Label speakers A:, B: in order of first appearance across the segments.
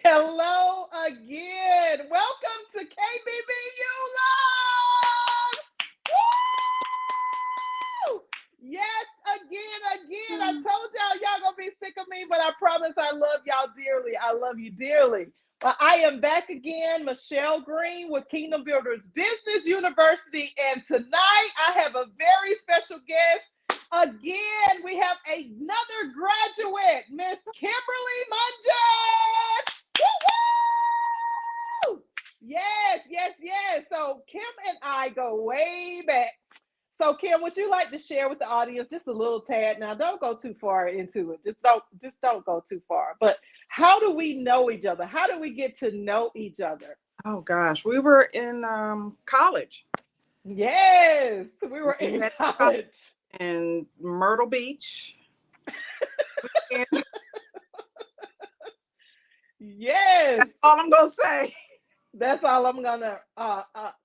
A: Hello again. Welcome to KBBU Love. Woo! Yes, again. I told y'all gonna be sick of me, but I promise I love y'all dearly. I love you dearly. Well, I am back again, Michelle Green with Kingdom Builders Business University, and tonight I have a very special guest. Again, we have another graduate, Miss Kimberly Munges. Woo-woo! Yes. So Kim and I go way back. So Kim, would you like to share with the audience just a little tad? Now, don't go too far into it. Just don't go too far. But how do we know each other? How do we get to know each other?
B: Oh gosh, we were in college.
A: Yes, we were
B: We
A: in
B: met
A: college.
B: in Myrtle Beach. And that's
A: Yes,
B: all I'm gonna say.
A: that's all I'm gonna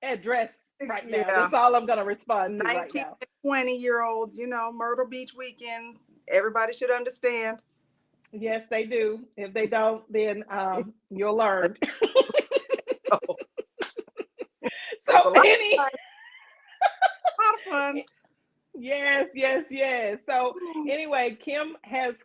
A: address right now.
B: Yeah,
A: That's all I'm gonna respond to right
B: 19
A: now.
B: and 20-year-old, Myrtle Beach weekend. Everybody should understand.
A: Yes, they do. If they don't, then you'll learn.
B: Oh, it was
A: So
B: a lot
A: any
B: of fun. A lot of fun.
A: yes. So anyway, Kim has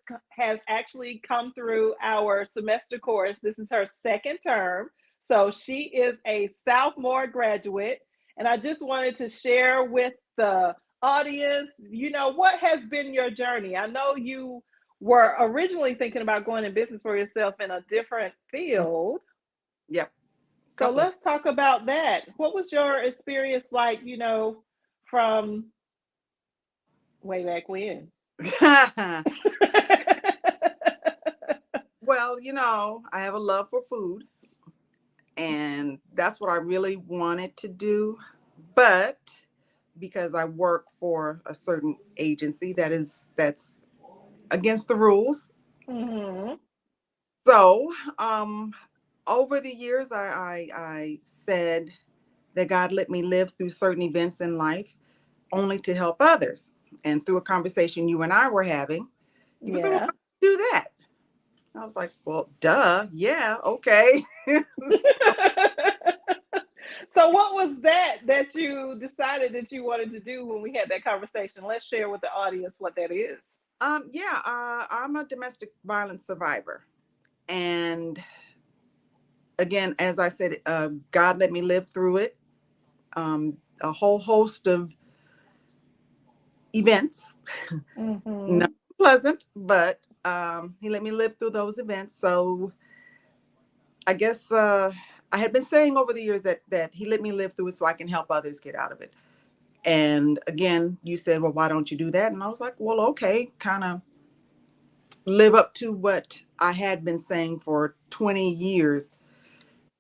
A: actually come through our semester course. This is her second term. So she is a sophomore graduate. And I just wanted to share with the audience, what has been your journey? I know you were originally thinking about going in business for yourself in a different field.
B: Yep,
A: So
B: couple.
A: let's talk about that. What was your experience like, from way back when?
B: Well, I have a love for food, and that's what I really wanted to do. But because I work for a certain agency that's against the rules.
A: Hmm.
B: So, over the years, I said that God let me live through certain events in life only to help others. And through a conversation you and I were having, you said, well,
A: Yeah.
B: why don't you do that? I was like, well, duh. Yeah. Okay. So,
A: So what was that you decided that you wanted to do when we had that conversation? Let's share with the audience what that is.
B: yeah, I'm a domestic violence survivor. And again, as I said, God let me live through it. A whole host of events, not
A: Hmm.
B: pleasant, but he let me live through those events. So I guess I had been saying over the years that he let me live through it so I can help others get out of it. And again, you said, well, why don't you do that? And I was like, well, okay, kind of live up to what I had been saying for 20 years.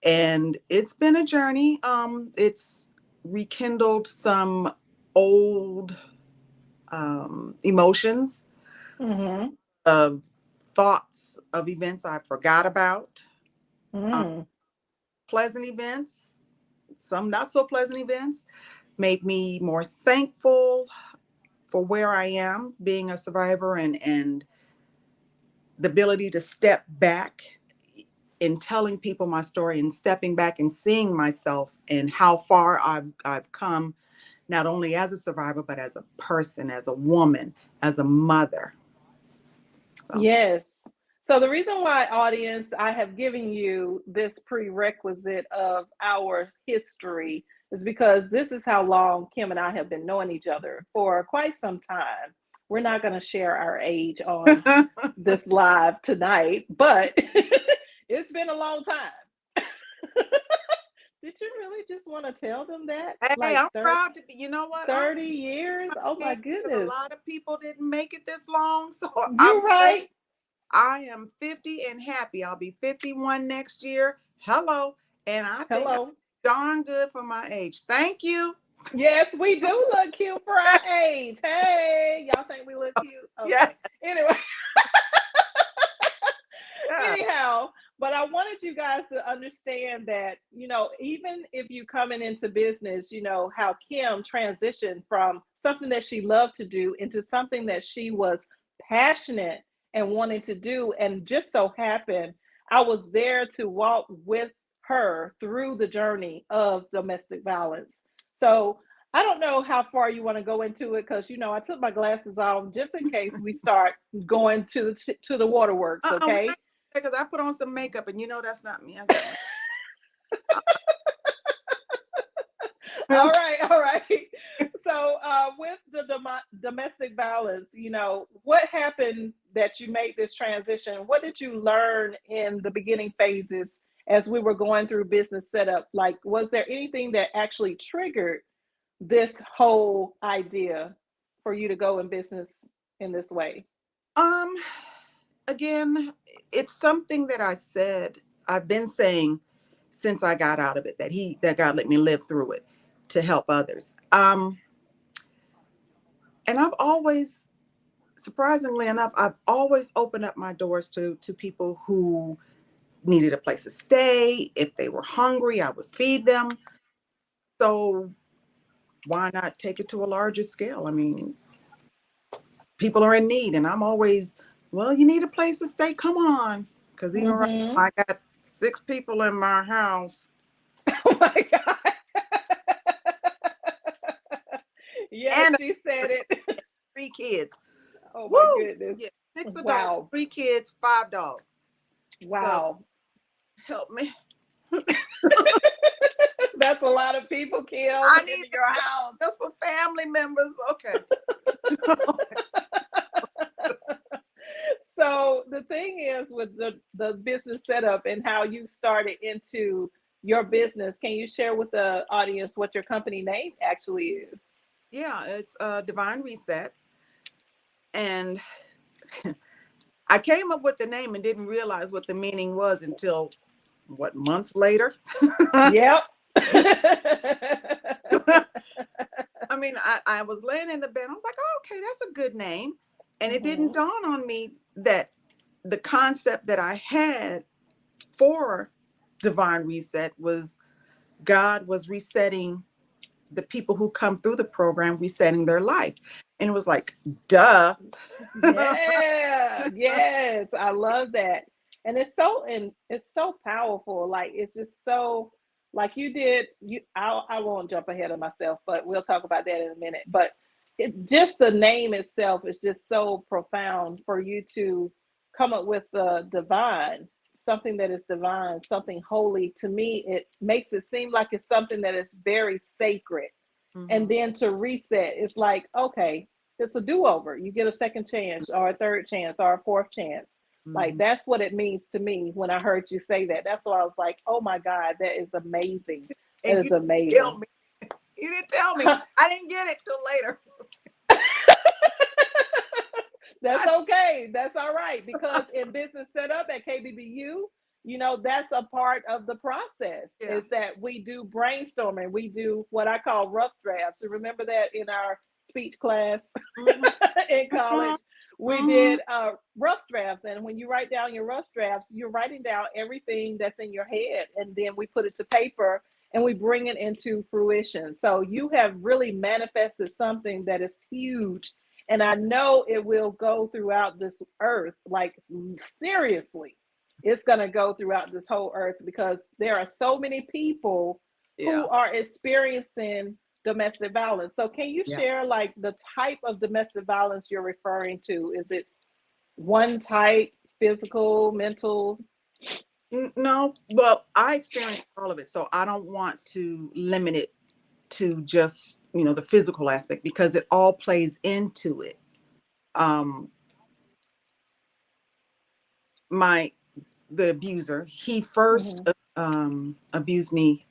B: And it's been a journey. It's rekindled some old emotions,
A: Hmm.
B: of thoughts of events I forgot about, um,
A: Hmm.
B: pleasant events, some not so pleasant events, made me more thankful for where I am being a survivor, and the ability to step back in telling people my story and stepping back and seeing myself and how far I've come, not only as a survivor, but as a person, as a woman, as a mother. So,
A: Yes. So the reason why, audience, I have given you this prerequisite of our history is because this is how long Kim and I have been knowing each other for quite some time. We're not going to share our age on this live tonight, but it's been a long time. Did you really just want to tell them that?
B: hey,
A: Like
B: I'm proud to be, you know what? I'm
A: 30 years? Oh my
B: because a
A: goodness.
B: lot of people didn't make it this long. So I'm
A: You're
B: saying
A: right.
B: I am 50 and happy. I'll be 51 next year. Hello. And I think I'm
A: Hello.
B: darn good for my age. Thank you.
A: Yes, we do look cute for our age. Hey, y'all think we look cute?
B: Yeah.
A: Okay. Anyway,
B: Yeah.
A: anyhow, but I wanted you guys to understand that, even if you coming into business, how Kim transitioned from something that she loved to do into something that she was passionate and wanted to do. And just so happened, I was there to walk with her through the journey of domestic violence. So I don't know how far you want to go into it because I took my glasses off just in case we start going to the waterworks.
B: We
A: Okay.
B: not because I put on some makeup, and that's not me. I got my.
A: All right, all right. So, with the domestic violence, what happened that you made this transition? What did you learn in the beginning phases as we were going through business setup? Like, was there anything that actually triggered this whole idea for you to go in business in this way?
B: Um, Again, it's something that I've been saying since I got out of it, that God let me live through it to help others. And I've always, surprisingly enough, I've always opened up my doors to people who needed a place to stay. If they were hungry, I would feed them. So why not take it to a larger scale? I mean, people are in need, and I'm always, well, you need a place to stay. Come on, because even right
A: Mm-hmm.
B: now, I got 6 people in my house
A: Oh my God. Yes,
B: and
A: she said it.
B: 3 kids.
A: Oh my
B: Woo!
A: goodness.
B: Yeah, 6 adults,
A: Wow.
B: 3 kids, 5 dogs. So
A: Wow.
B: help me.
A: That's a lot of people killed
B: I
A: in
B: need
A: your house.
B: just for family members. Okay.
A: So the thing is with the business setup and how you started into your business, can you share with the audience what your company name actually is?
B: Yeah, it's a Divine Reset, and I came up with the name and didn't realize what the meaning was until what, months later.
A: Yep.
B: I mean, I was laying in the bed. I was like, oh, okay, that's a good name. And it didn't
A: Mhm.
B: dawn on me that the concept that I had for Divine Reset was God was resetting the people who come through the program, resetting their life. And it was like, duh.
A: Yeah, yes, I love that. And it's so powerful. Like it's just so like you did I won't jump ahead of myself, but we'll talk about that in a minute. But just the name itself is just so profound for you to come up with the divine, something that is divine, something holy. To me, it makes it seem like it's something that is very sacred, and
B: Mhm.
A: then to reset, it's like, okay, it's a do-over. You get a second chance or a third chance or a fourth chance. Like
B: Mhm.
A: that's what it means to me when I heard you say that. That's why I was like, oh my God, that is amazing. That
B: And
A: is
B: you didn't tell
A: amazing.
B: me. You didn't tell me. I didn't get it till later.
A: That's
B: I,
A: okay. That's all right. Because in business setup at KBBU, that's a part of the process
B: yeah.
A: is that we do brainstorming. We do what I call rough drafts. You remember that in our speech class
B: Mhm.
A: in
B: Mhm.
A: college? We
B: Mhm.
A: did rough drafts. And when you write down your rough drafts, you're writing down everything that's in your head. And then we put it to paper and we bring it into fruition. So you have really manifested something that is huge, and I know it will go throughout this earth. Like, seriously, it's going to go throughout this whole earth because there are so many people
B: Yeah.
A: who are experiencing domestic violence. So, can you
B: Yeah.
A: share like the type of domestic violence you're referring to? Is it one type, physical, mental?
B: No, well, I experienced all of it, so I don't want to limit it to just, the physical aspect because it all plays into it. Um, my the abuser, he first
A: Mm-hmm.
B: abused me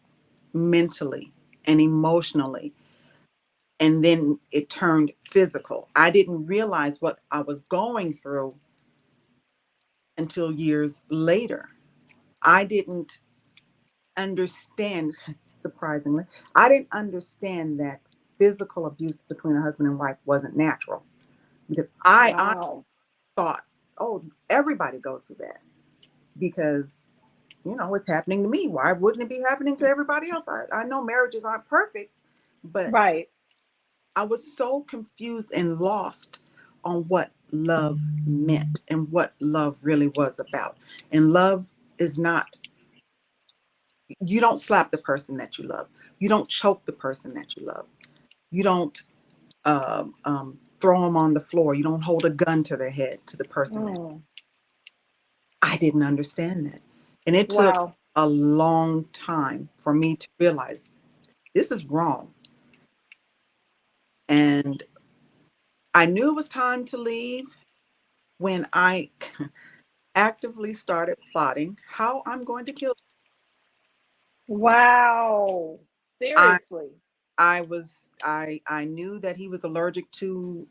B: mentally and emotionally, and then it turned physical. I didn't realize what I was going through until years later. I didn't understand, surprisingly, I didn't understand that physical abuse between a husband and wife wasn't natural because I
A: Wow.
B: thought, oh, everybody goes through that because, it's happening to me. Why wouldn't it be happening to everybody else? I know marriages aren't perfect, but
A: Right.
B: I was so confused and lost on what love meant and what love really was about. And love is not, you don't slap the person that you love. You don't choke the person that you love. You don't throw them on the floor. You don't hold a gun to their head to the person that.
A: Mm.
B: I didn't understand that. And it took
A: Wow.
B: a long time for me to realize this is wrong. And I knew it was time to leave when I actively started plotting how I'm going to kill.
A: Wow.
B: I
A: Seriously.
B: I knew that he was allergic to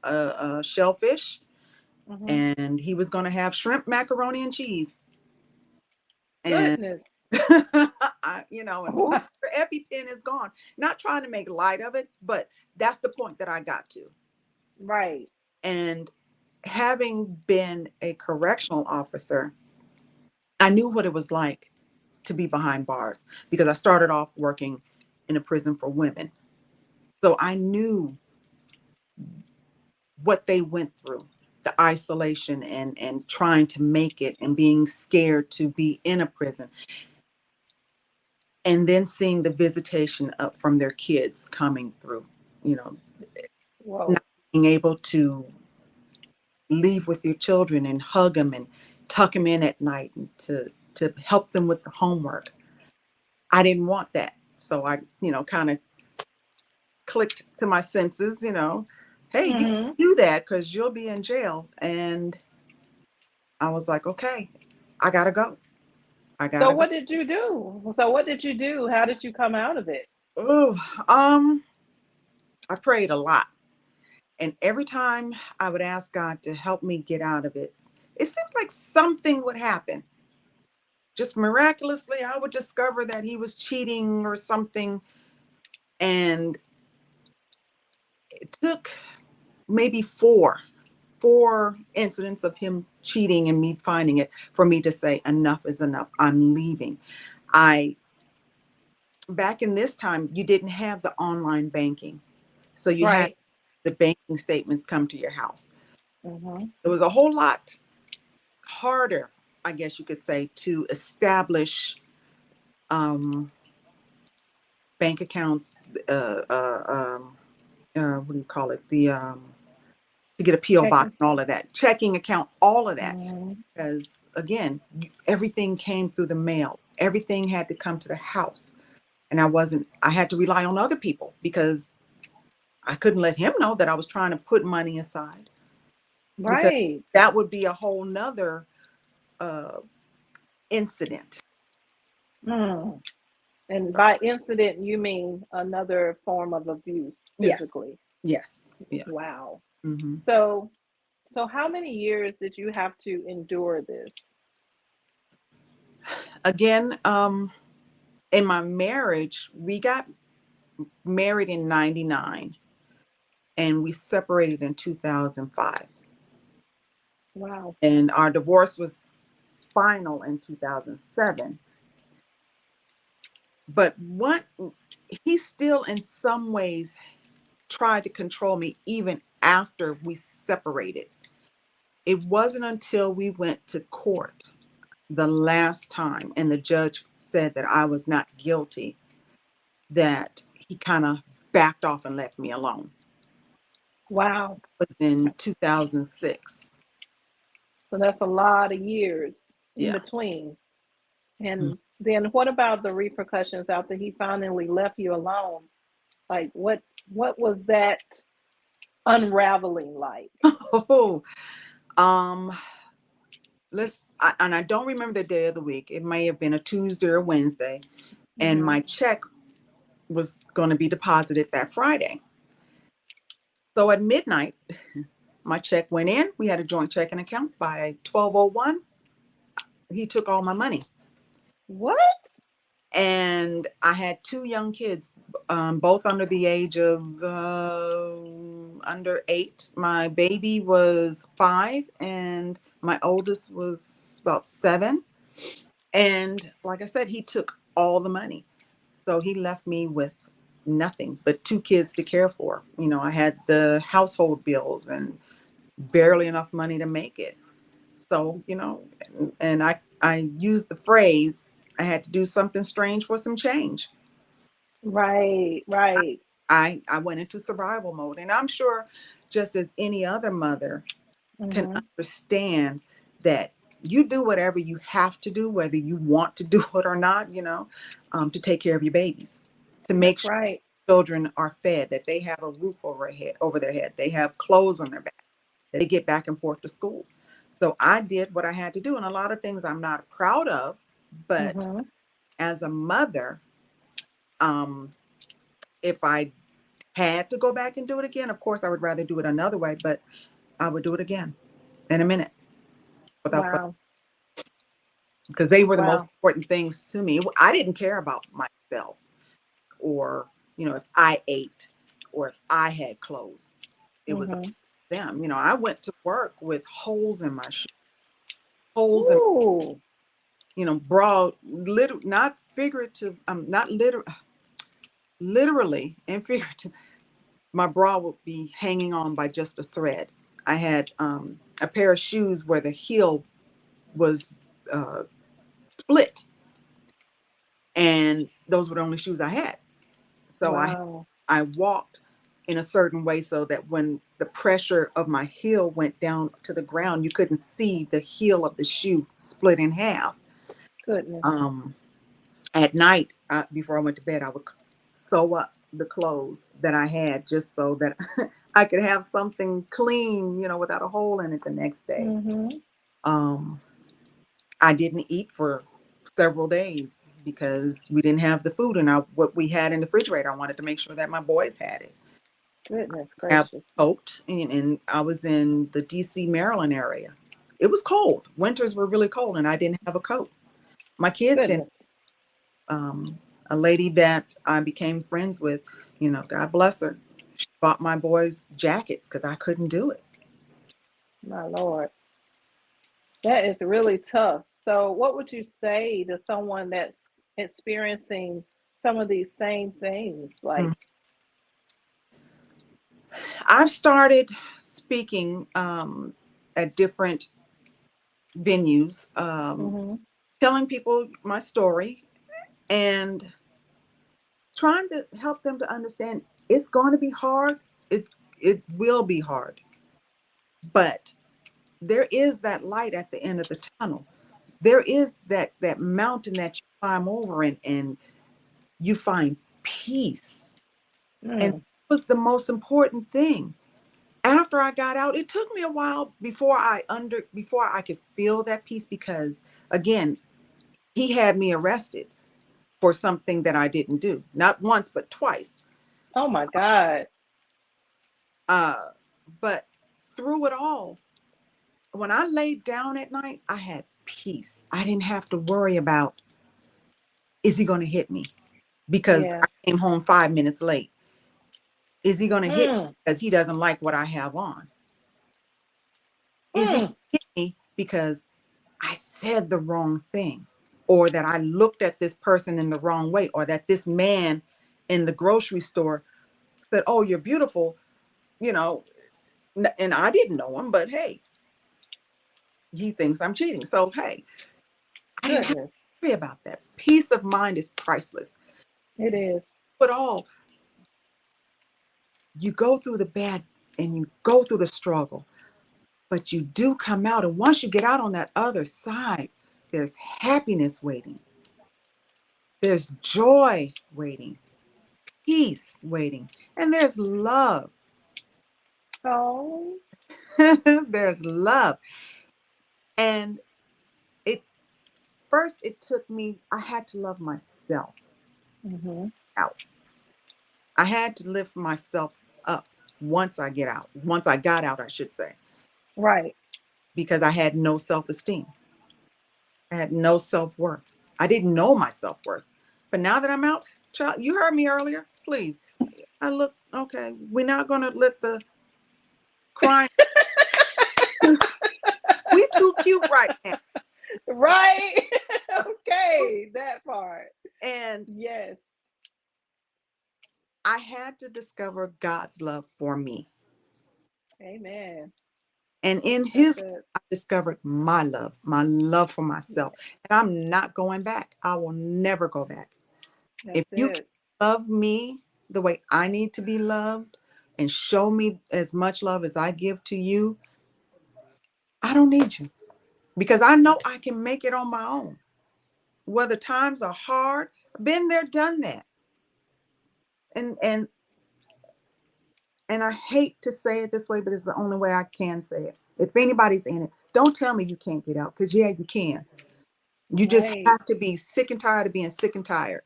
B: shellfish,
A: Hmm.
B: and he was going to have shrimp, macaroni, and cheese. And
A: Goodness.
B: and oops, your EpiPen is gone. Not trying to make light of it, but that's the point that I got to.
A: Right.
B: And having been a correctional officer, I knew what it was like to be behind bars because I started off working in a prison for women. So I knew what they went through, the isolation and trying to make it and being scared to be in a prison, and then seeing the visitation up from their kids coming through, you know, not
A: Whoa.
B: being able to leave with your children and hug them and tuck them in at night and to help them with the homework. I didn't want that. So I, kind of clicked to my senses, hey, you can
A: Hmm.
B: do that because you'll be in jail. And I was like, okay, I gotta go. I
A: So
B: gotta go.
A: what did you do? So what did you do? How did you come out of it?
B: Oh, I prayed a lot. And every time I would ask God to help me get out of it, it seemed like something would happen. Just miraculously, I would discover that he was cheating or something. And it took maybe four incidents of him cheating and me finding it for me to say, enough is enough. I'm leaving. I, back in this time, you didn't have the online banking. So you had
A: Right.
B: the banking statements come to your house.
A: Hmm.
B: It was a whole lot harder, I guess you could say, to establish um, bank accounts. Uh, uh, um, what do you call it? To get a PO box
A: Checking.
B: and all of that, checking account, all of that.
A: Hmm.
B: Because again, everything came through the mail. Everything had to come to the house, and I had to rely on other people because I couldn't let him know that I was trying to put money aside because
A: Right.
B: that would be a whole nother uh, incident.
A: Mm. And by incident, you mean another form of abuse
B: Yes,
A: physically.
B: yes, yeah.
A: Wow.
B: Hmm.
A: So, so how many years did you have to endure this?
B: Again, in my marriage, we got married in 99 and we separated in 2005.
A: Wow.
B: And our divorce was final in 2007. But what he still, in some ways, tried to control me even after we separated. It wasn't until we went to court the last time and the judge said that I was not guilty that he kind of backed off and left me alone.
A: Wow.
B: It was in 2006.
A: So that's a lot of years in
B: Yeah.
A: between.
B: Mm.
A: And then what about the repercussions after he finally left you alone? Like what was that unraveling like?
B: Oh, um, and I don't remember the day of the week. It may have been a Tuesday or Wednesday, and
A: Hmm.
B: my check was going to be deposited that Friday. So at midnight, my check went in. We had a joint checking account. By 12:01, he took all my money.
A: What?
B: And I had two young kids, both under the age of under 8. My baby was 5, and my oldest was about 7. And like I said, he took all the money. So he left me with nothing but two kids to care for. I had the household bills and barely enough money to make it. So, and I I used the phrase, I had to do something strange for some change.
A: Right, right.
B: I went into survival mode. And I'm sure, just as any other mother can
A: Mm-hmm.
B: understand, that you do whatever you have to do, whether you want to do it or not, to take care of your babies, to make
A: That's
B: sure
A: right.
B: children are fed, that they have a roof over their head, they have clothes on their back, that they get back and forth to school. So I did what I had to do. And a lot of things I'm not proud of, but
A: Mm-hmm.
B: as a mother, um, if I had to go back and do it again, of course I would rather do it another way, but I would do it again in a minute without question,
A: Wow.
B: because they were the most
A: Wow.
B: important things to me. I didn't care about myself, or if I ate, or if I had clothes. It was
A: Mm-hmm.
B: them. I went to work with holes in my shoes, holes in,
A: Ooh.
B: bra, not figurative, not literally and figurative. My bra would be hanging on by just a thread. I had a pair of shoes where the heel was uh, split, and those were the only shoes I had. So
A: Wow.
B: I walked in a certain way so that when the pressure of my heel went down to the ground, you couldn't see the heel of the shoe split in half.
A: Goodness.
B: Um, at night, before I went to bed, I would sew up the clothes that I had, just so that I could have something clean, without a hole in it the next day.
A: Mm-hmm.
B: Um, I didn't eat for several days because we didn't have the food, and what we had in the refrigerator, I wanted to make sure that my boys had it.
A: Goodness
B: Have
A: gracious.
B: coat, and I was in the DC, Maryland area. It was cold. Winters were really cold, and I didn't have a coat. My kids didn't.
A: Goodness.
B: Um, a lady that I became friends with, God bless her, she bought my boys jackets because I couldn't do it.
A: My Lord. That is really tough. So, what would you say to someone that's experiencing some of these same things?
B: Mm.
A: Like,
B: I've started speaking at different venues,
A: mm-hmm.
B: telling people my story and trying to help them to understand it's going to be hard. It will be hard, but there is that light at the end of the tunnel. There is that mountain that you climb over, and you find peace. And that
A: Mm,
B: was the most important thing. After I got out, it took me a while before I could feel that peace, because again, he had me arrested for something that I didn't do. Not once, but twice.
A: oh my God.
B: Uh, but through it all, when I laid down at night, I had peace. I didn't have to worry about, is he going to hit me because
A: Yeah.
B: I came home 5 minutes late? Is he going to hit me
A: Mm,
B: because he doesn't like what I have on? Is he going
A: mm.
B: to hit me because I said the wrong thing, or that I looked at this person in the wrong way, or that this man in the grocery store said, "Oh, you're beautiful," you know, and I didn't know him, but hey, he thinks I'm cheating. So hey, I didn't have to
A: Goodness.
B: worry about that. Peace of mind is priceless.
A: It is.
B: But all, you go through the bad and you go through the struggle, but you do come out. And once you get out on that other side, there's happiness waiting, there's joy waiting, peace waiting, and there's love.
A: Oh.
B: There's love. And it first, it took me, I had to love myself
A: Mm-hmm.
B: out. I had to lift myself up once I got out, I should say,
A: Right.
B: because I had no self esteem. I had no self worth. I didn't know my self worth. But now that I'm out, child, you heard me earlier. Please, I look okay. We're not going to let the crying. We too cute right now.
A: Right. Okay. That part.
B: And
A: Yes.
B: I had to discover God's love for me.
A: Amen.
B: And in
A: That's
B: his life,
A: it.
B: I discovered my love for myself.
A: Yeah,
B: And I'm not going back. I will never go back. If
A: that's
B: you can
A: it.
B: love me the way I need to be loved and show me as much love as I give to you, I don't need you because I know I can make it on my own. Whether times are hard, been there, done that. And I hate to say it this way, but it's the only way I can say it. If anybody's in it, don't tell me you can't get out because yeah, you can. You just
A: Right.
B: have to be sick and tired of being sick and tired.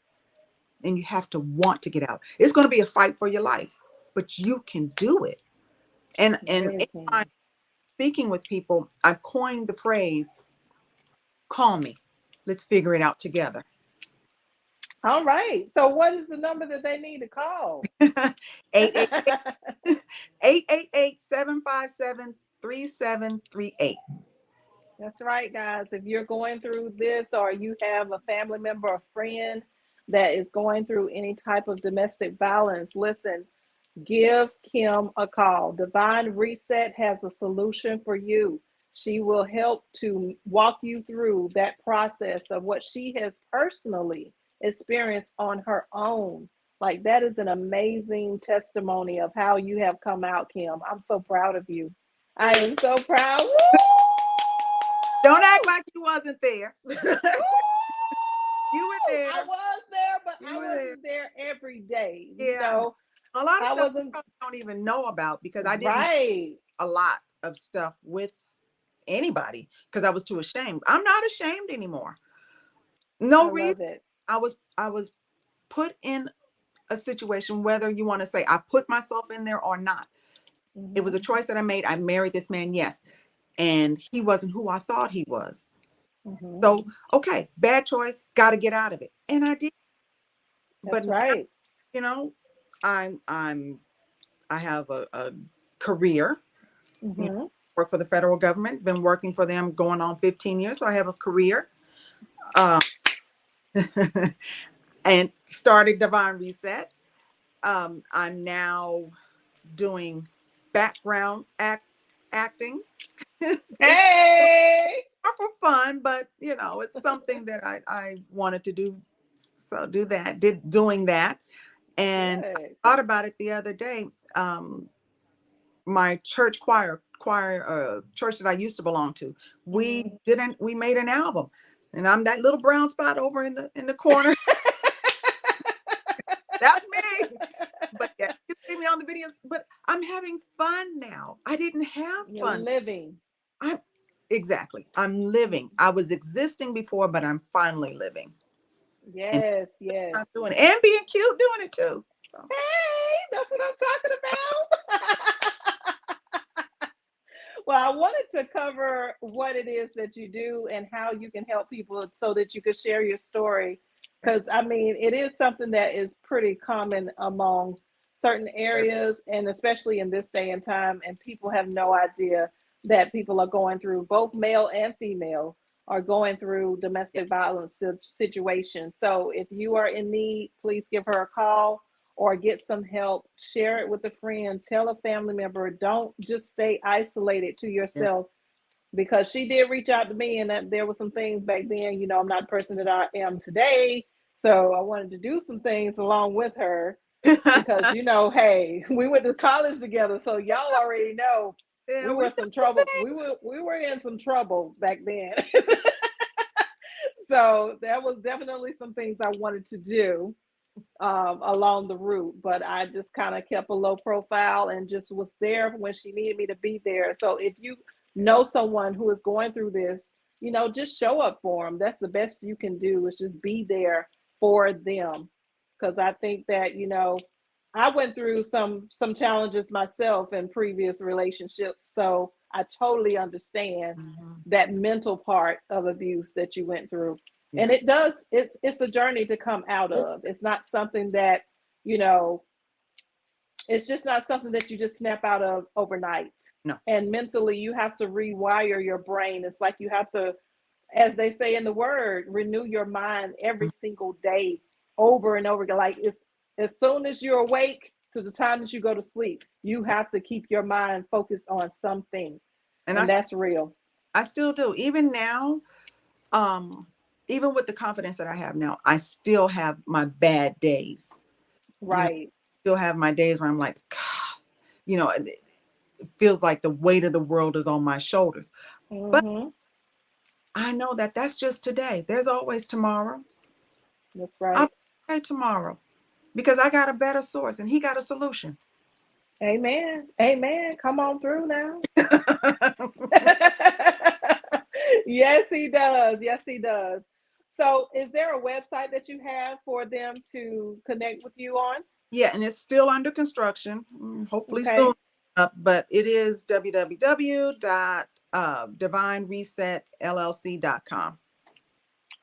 B: And you have to want to get out. It's going to be a fight for your life, but you can do it.
A: You
B: And
A: really
B: anytime
A: can.
B: speaking with people, I've coined the phrase, call me. Let's figure it out together.
A: All right. So, what is the number that they need to call?
B: 888 888
A: That's right, guys. If you're going through this or you have a family member or friend that is going through any type of domestic violence, listen, give Kim a call. Divine Reset has a solution for you. She will help to walk you through that process of what she has personally experienced on her own. Like, that is an amazing testimony of how you have come out, Kim. I'm so proud of you. I am so proud. Woo!
B: Don't act like you wasn't there. You were
A: I
B: there.
A: was there, but
B: You
A: I
B: were there.
A: wasn't there every day.
B: Yeah, I know. A lot of
A: I
B: stuff you
A: wasn't
B: probably don't even know about because I didn't share
A: right.
B: a lot of stuff with anybody because I was too ashamed. I'm not ashamed anymore.
A: I
B: No reason.
A: love it.
B: I was put in a situation, whether you want to say I put myself in there or not. It was
A: Hmm.
B: a choice that I made. I married this man, yes. And he wasn't who I thought he was.
A: Hmm.
B: So, okay, bad choice, got to get out of it. And I did. But
A: That's
B: now,
A: right.
B: you know, I have a career, you know,
A: Hmm.
B: work for the federal government, been working for them going on 15 years. So I have a career. Uh, and started Divine Reset. I'm now doing background acting. It's
A: Hey,
B: more for fun, but you know, it's something that I wanted to do. So doing that. And I
A: good.
B: thought about it the other day. My church church that I used to belong to,
A: Hmm.
B: we made an album. And I'm that little brown spot over in the corner. That's me. But yeah, you see me on the videos, but I'm having fun now. I didn't have
A: You're
B: fun.
A: living.
B: I'm exactly. I'm living. I was existing before, but I'm finally living. And
A: Yes, yes.
B: I'm doing it. And being cute doing it too. So
A: Hey, that's what I'm talking about. Well, I wanted to cover what it is that you do and how you can help people so that you could share your story.
B: okay.
A: Because, I mean, it is something that is pretty common among certain areas, and especially in this day and time. And people have no idea that people are going through, both male and female, are going through
B: Yeah.
A: domestic violence situations. So if you are in need, please give her a call or get some help, share it with a friend, tell a family member. Don't just stay isolated to
B: Yeah.
A: yourself, because she did reach out to me, and that there were some things back then. I'm not the person that I am today. So I wanted to do some things along with her because, hey, we went to college together. So y'all already know
B: Yeah,
A: we
B: we
A: were
B: did
A: some
B: some
A: trouble. We
B: things.
A: were we were in some trouble back then. So that was definitely some things I wanted to do along the route, but I just kind of kept a low profile and just was there when she needed me to be there. So if you know someone who is going through this, just show up for them. That's the best you can do, is just be there for them. Because I think that, I went through some challenges myself in previous relationships. So I totally understand
B: Mhm.
A: that mental part of abuse that you went through. And
B: Yeah.
A: it's a journey to come out of. It's not something that, you know it's just not something that you just snap out of overnight.
B: No.
A: And mentally, you have to rewire your brain. It's like you have to, as they say in the word, renew your mind every single day, over and over again. Like, it's as soon as you're awake to the time that you go to sleep, you have to keep your mind focused on something.
B: And
A: And that's real.
B: I still do. Even now, um, even with the confidence that I have now, I still have my bad days. You know,
A: Right.
B: still have my days where I'm like, God, it feels like the weight of the world is on my shoulders. But
A: Mm-hmm.
B: I know that that's just today. There's always tomorrow.
A: That's
B: I'll
A: right.
B: pray tomorrow because I got a better source and he got a solution.
A: Amen. Amen. Come on through now. Yes, he does. Yes, he does. So, is there a website that you have for them to connect with you on?
B: Yeah, and it's still under construction. Hopefully soon.
A: Okay.
B: But it is www.divineresetllc.com.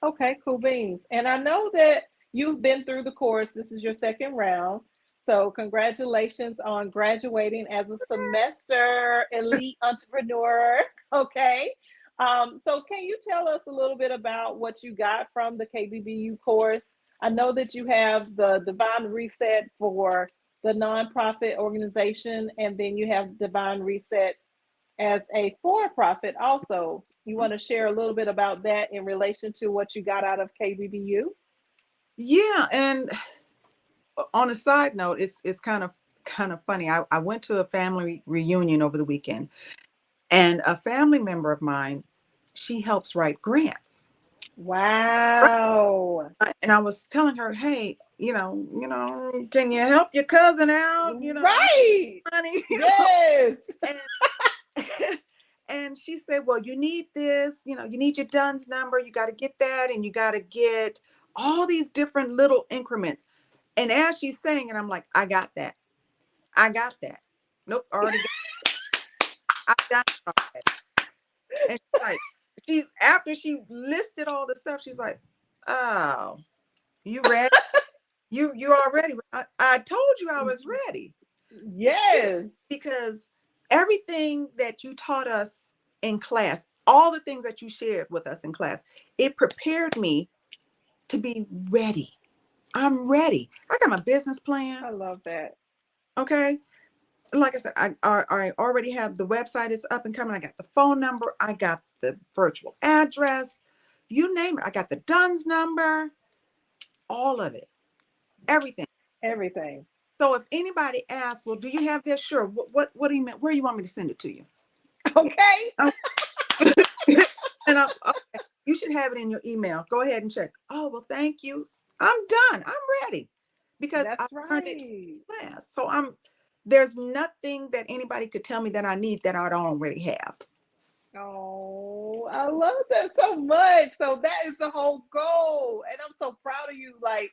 A: Okay, cool beans. And I know that you've been through the course. This is your second round. So, congratulations on graduating as a semester elite entrepreneur. Okay. So, can you tell us a little bit about what you got from the KBBU course? I know that you have the Divine Reset for the nonprofit organization, and then you have Divine Reset as a for profit also. You want to share a little bit about that in relation to what you got out of KBBU?
B: Yeah, and on a side note, it's kind of funny. I went to a family reunion over the weekend, and a family member of mine, she helps write grants. Right.
A: Wow.
B: And I was telling her, hey, can you help your cousin out? He
A: Right.
B: needs money,
A: Yes.
B: and and she said, well, you need this, you need your DUNS number, you got to get that, and you got to get all these different little increments. And as she's saying it, I'm like, I got that. I got that. Nope, already got I done it already. And she's like, she after she listed all the stuff, she's like, oh, you ready? You already. I told you I was ready. Good.
A: Yes.
B: Because everything that you taught us in class, all the things that you shared with us in class, it prepared me to be ready. I'm ready. I got my business plan.
A: I love that.
B: Okay. Like I said, I already have the website. It's up and coming. I got the phone number. I got the virtual address. You name it. I got the DUNS number. All of it. Everything.
A: Everything.
B: So if anybody asks, well, do you have this? Sure. What do you mean? Where you want me to send it to you?
A: Okay.
B: Oh, and okay, you should have it in your email. Go ahead and check. Oh, well, thank you. I'm done. I'm ready because
A: That's
B: I learned it
A: right.
B: in class. So there's nothing that anybody could tell me that I need that I don't already have.
A: Oh, I love that so much. So that is the whole goal. And I'm so proud of you. Like,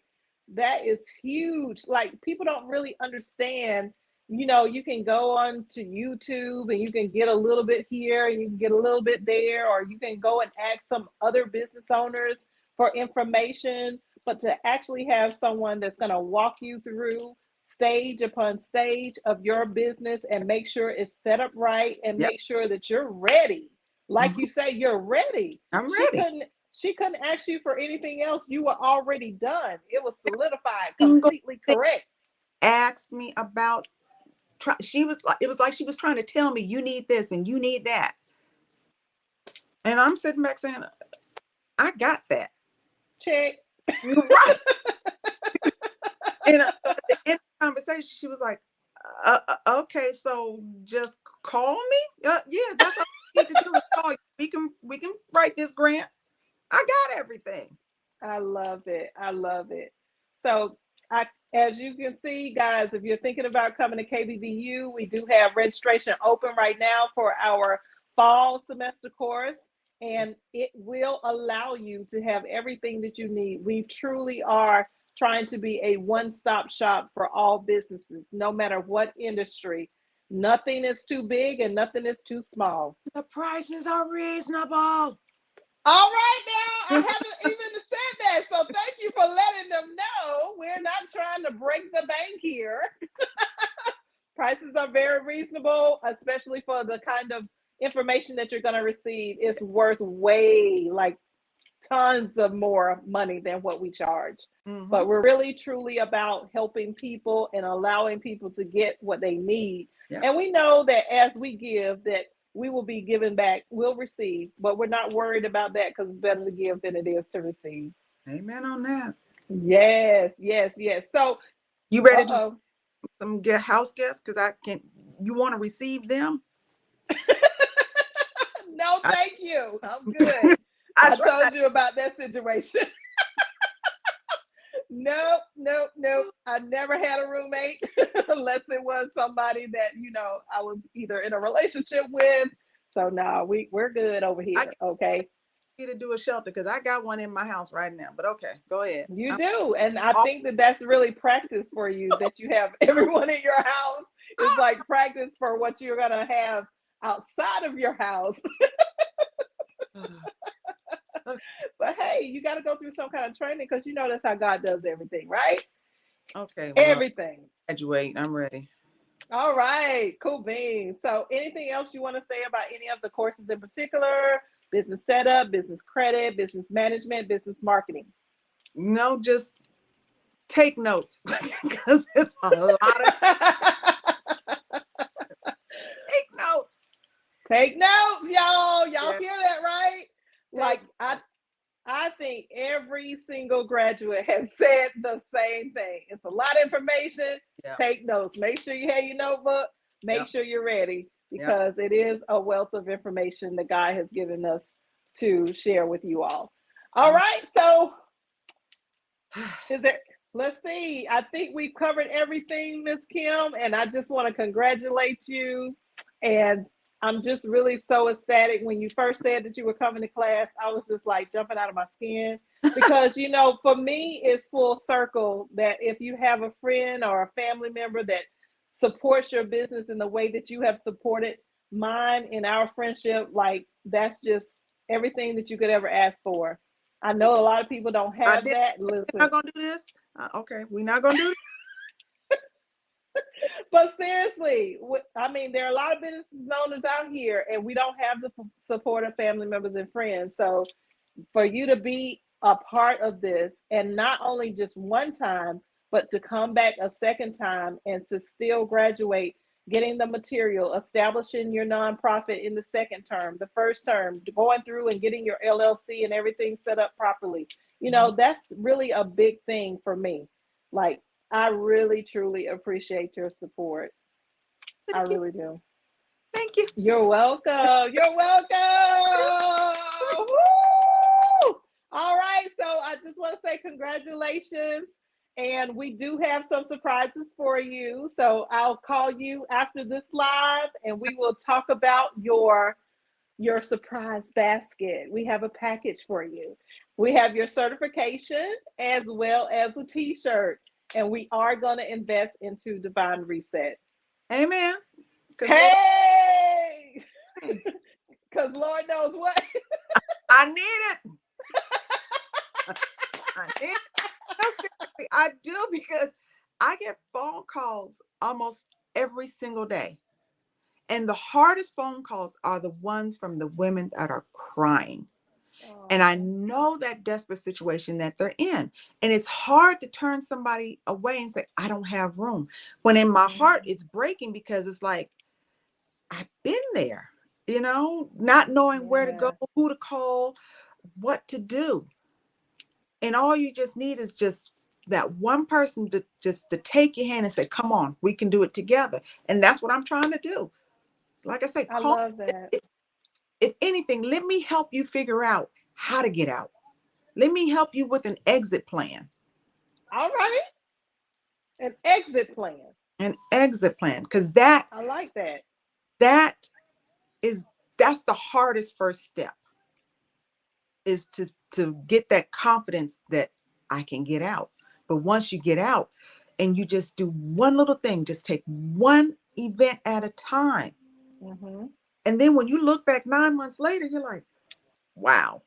A: that is huge. Like, people don't really understand. You can go on to YouTube and you can get a little bit here and you can get a little bit there, or you can go and ask some other business owners for information. But to actually have someone that's going to walk you through stage upon stage of your business and make sure it's set up right and
B: Yep.
A: make sure that you're ready. Like
B: Mhm.
A: you say, you're ready.
B: I'm
A: She
B: ready.
A: couldn't she couldn't ask you for anything else. You were already done. It was solidified,
B: Single
A: completely
B: thing
A: correct.
B: asked me about. She was like, it was like she was trying to tell me, you need this and you need that, and I'm sitting back saying, I got that.
A: Check.
B: Right. And so at the end of the conversation, she was like, okay, so just call me. Yeah, that's all we need to do is call you. We can write this grant. I got everything.
A: I love it. I love it. So, I, as you can see, guys, if you're thinking about coming to KBVU, we do have registration open right now for our fall semester course, and it will allow you to have everything that you need. We truly are trying to be a one-stop shop for all businesses, no matter what industry. Nothing is too big and nothing is too small.
B: The prices are reasonable.
A: All right, now I haven't even said that. So thank you for letting them know. We're not trying to break the bank here. Prices are very reasonable, especially for the kind of information that you're going to receive. It's worth way like tons of more money than what we charge.
B: Hmm.
A: But we're really truly about helping people and allowing people to get what they need.
B: Yeah.
A: And we know that as we give, that we will be giving back. We'll receive, but we're not worried about that because it's better to give than it is to receive.
B: Amen on that.
A: Yes, yes, yes. So,
B: You ready to
A: uh-oh.
B: some get house guests? Because I can. You want to receive them?
A: No,
B: I,
A: thank you. I'm good.
B: I
A: I
B: tried.
A: told you about that situation. Nope, nope, nope. I never had a roommate unless it was somebody that, I was either in a relationship with. So no, we're good over
B: I
A: here.
B: get
A: Okay.
B: you to do a shelter because I got one in my house right now. But okay, go ahead.
A: You
B: I'm
A: do. And I
B: all,
A: think that that's really practice for you that you have everyone in your house is like practice for what you're going to have outside of your house.
B: okay.
A: But hey, you got to go through some kind of training because that's how God does everything, right?
B: Okay. Well,
A: Everything.
B: graduate. I'm ready.
A: All right, cool beans. So, anything else you want to say about any of the courses in particular? Business setup, business credit, business management, business marketing.
B: No, just take notes because it's a lot of take notes.
A: Take notes, y'all. Y'all
B: Yeah,
A: hear that, right?
B: take
A: Like I
B: notes.
A: I think every single graduate has said the same thing. It's a lot of information.
B: Yeah.
A: Take notes. Make sure you have your notebook. Make
B: Yep.
A: sure you're ready
B: Yep.
A: because it is a wealth of information that God has given us to share with you all. All
B: Oh.
A: right. So, is there, let's see. I think we've covered everything, Miss Kim, and I just want to congratulate you. And I'm just really so ecstatic. When you first said that you were coming to class, I was just like jumping out of my skin because, for me, it's full circle that if you have a friend or a family member that supports your business in the way that you have supported mine in our friendship, like that's just everything that you could ever ask for. I know a lot of people don't
B: I
A: have
B: did.
A: that.
B: We're
A: Listen,
B: not gonna do this. Okay, we're not gonna do
A: but seriously, I mean, there are a lot of business owners out here, and we don't have the support of family members and friends. So, for you to be a part of this, and not only just one time, but to come back a second time and to still graduate, getting the material, establishing your nonprofit in the second term, the first term, going through and getting your LLC and everything set up properly.
B: it.
A: That's really a big thing for me. Like, I really, truly appreciate your support. I
B: Thank you.
A: really do.
B: Thank you.
A: You're welcome. You're welcome. Woo! All right. So I just want to say congratulations. And we do have some surprises for you. So I'll call you after this live and we will talk about your surprise basket. We have a package for you. We have your certification as well as a t-shirt. And we are going to invest into Divine Reset.
B: Amen. Because Lord,
A: Hey! Because Lord knows what.
B: I need it. I need it. No, seriously, I do because I get phone calls almost every single day. And the hardest phone calls are the ones from the women that are crying. And I
A: Oh,
B: know that desperate situation that they're in. And it's hard to turn somebody away and say, I don't have room. When in my heart,
A: mm,
B: it's breaking because it's like, I've been there, not knowing where to go,
A: yeah.
B: who to call, what to do. And all you just need is just that one person to just to take your hand and say, come on, we can do it together. And that's what I'm trying to do. Like I said,
A: I
B: call
A: love that.
B: if anything, let me help you figure out how to get out. Let me help you with an exit plan.
A: All right. An exit plan.
B: An exit plan. Because that
A: I like that.
B: that is that's the hardest first step is to get that confidence that I can get out. But once you get out and you just do one little thing, just take one event at a time.
A: Hmm.
B: And then when you look back 9 months later, you're like, wow,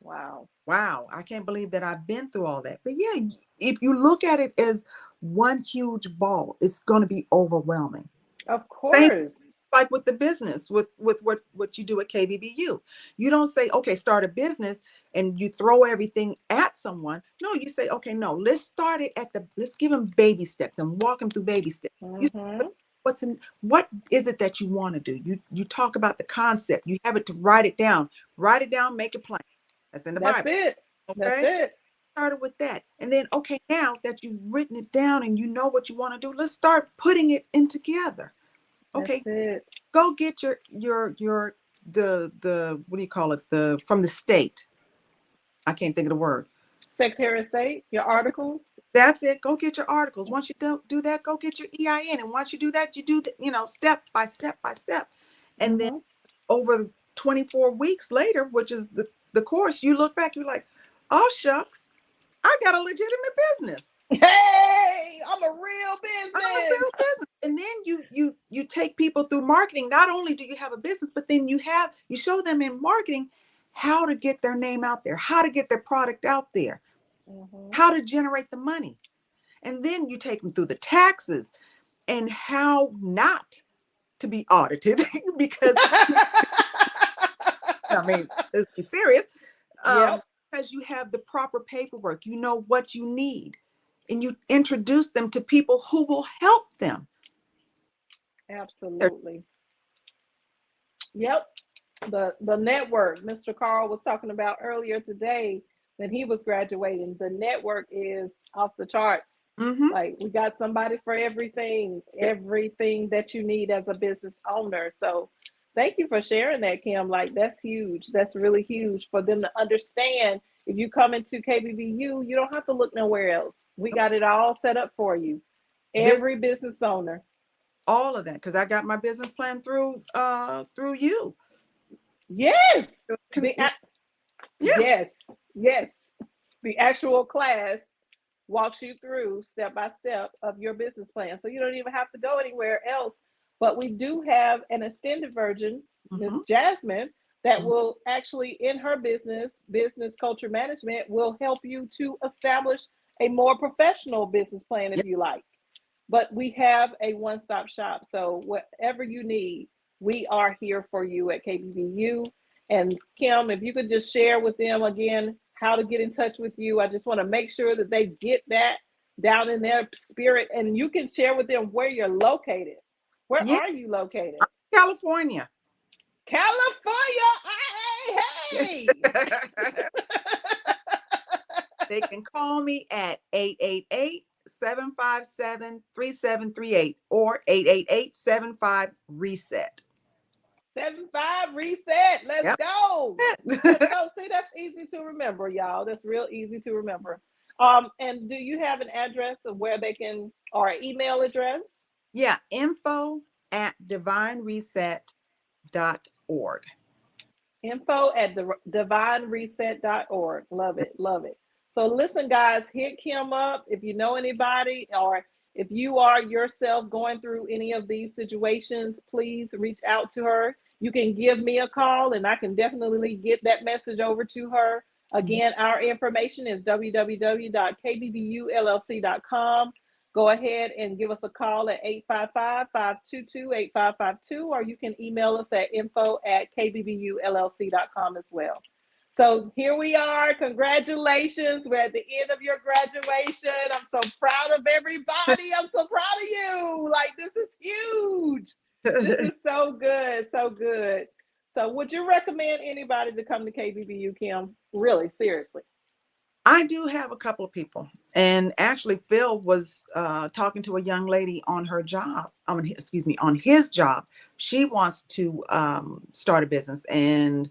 A: Wow.
B: wow, I can't believe that I've been through all that. But yeah, if you look at it as one huge ball, it's going to be overwhelming.
A: Of
B: Same
A: course.
B: like with the business, with what you do at KBBU. You don't say, okay, start a business and you throw everything at someone. No, you say, okay, no, let's start it let's give them baby steps and walk them through baby steps. You
A: Hmm.
B: what is it that you want to do? You talk about the concept. You have it to write it down. Write it down, make it plain. That's in the
A: That's
B: Bible.
A: it. That's
B: Okay.
A: it.
B: Started with that. And then, okay, now that you've written it down and you know what you want to do, let's start putting it in together.
A: That's
B: Okay,
A: it.
B: go get your the what do you call it? The from the state. I can't think of the word.
A: Secretary of State, your articles.
B: That's it. Go get your articles. Once you do that, go get your EIN. And once you do that, you do the, step by step by step. And then
A: Mm-hmm.
B: over 24 weeks later, which is the course, you look back, you're like, oh shucks, I got a legitimate business.
A: Hey, I'm a real
B: I'm a
A: business.
B: real business. And then you take people through marketing. Not only do you have a business, but then you show them in marketing how to get their name out there, how to get their product out there,
A: Mm-hmm.
B: how to generate the money. And then you take them through the taxes and how not to be audited because I mean, let's be serious.
A: Yep,
B: Because you have the proper paperwork, you know what you need, and you introduce them to people who will help them. They're-
A: absolutely. Yep. The network Mr. Carl was talking about earlier today when he was graduating. The network is off the charts.
B: Mhm.
A: Like we got somebody for everything, everything that you need as a business owner. So thank you for sharing that, Kim. Like that's huge. That's really huge for them to understand. If you come into KBBU, you don't have to look nowhere else. We got it all set up for you.
B: Business,
A: Every business owner.
B: all of that, because I got my business plan through you.
A: Yes.
B: Can-
A: The
B: Yeah,
A: yes. Yes. The actual class walks you through step by step of your business plan. So you don't even have to go anywhere else. But we do have an extended version, Miss
B: mhm.
A: Jasmine, that
B: Mhm.
A: will actually, in her business culture management, will help you to establish a more professional business plan if
B: Yeah,
A: you like. But we have a one stop shop. So whatever you need, we are here for you at KBVU. And Kim, if you could just share with them again how to get in touch with you, I just want to make sure that they get that down in their spirit. And you can share with them where you're located. Where
B: yeah,
A: are you located?
B: California.
A: California. Hey, hey.
B: They can call me at 888-757-3738 or 888-75 reset.
A: 75 reset. Let's
B: Yep.
A: go. Let's go. See, that's easy to remember, y'all. That's real easy to remember. And do you have an address of where they can, or an email address?
B: Yeah, info@divinereset.org.
A: Info at the divinereset.org. Love it. Love it. So listen, guys, hit Kim up if you know anybody, or if you are yourself going through any of these situations, please reach out to her. You can give me a call and I can definitely get that message over to her.
B: Mhm.
A: Again, our information is www.kbbullc.com. Go ahead and give us a call at 855-522-8552, or you can email us at info@kbbullc.com as well. So here we are. Congratulations. We're at the end of your graduation. I'm so proud of everybody. I'm so proud of you. Like, this is huge. This is so good. So good. So, would you recommend anybody to come to KBBU, Kim? Really, seriously.
B: I do have a couple of people. And actually, Phil was talking to a young lady on her job. Excuse me, on his job. She wants to start a business and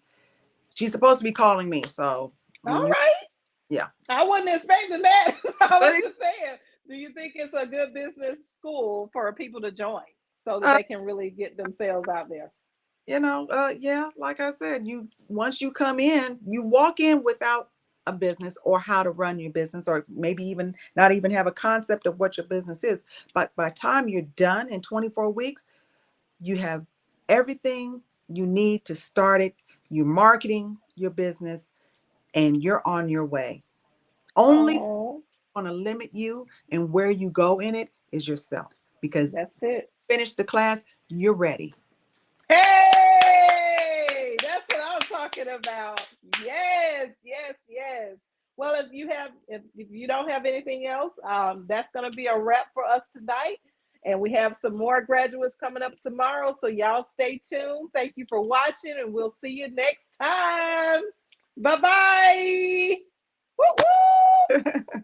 B: she's supposed to be calling me. So,
A: All
B: when you,
A: right.
B: yeah.
A: I wasn't expecting that. I
B: But
A: was just saying, do you think it's a good business school for people to join so that
B: uh,
A: they can really get themselves out there?
B: yeah, like I said, once you come in, you walk in without a business or how to run your business, or maybe even not even have a concept of what your business is. But by the time you're done in 24 weeks, you have everything you need to start it. You're marketing your business and you're on your way. Only
A: Oh,
B: going to limit you and where you go in it is yourself, because
A: that's it.
B: finish the class, you're ready.
A: Hey, that's what I'm talking about. Yes, yes, yes. Well, if you don't have anything else, that's going to be a wrap for us tonight. And we have some more graduates coming up tomorrow. So y'all stay tuned. Thank you for watching, and we'll see you next time. Bye bye. Woo woo.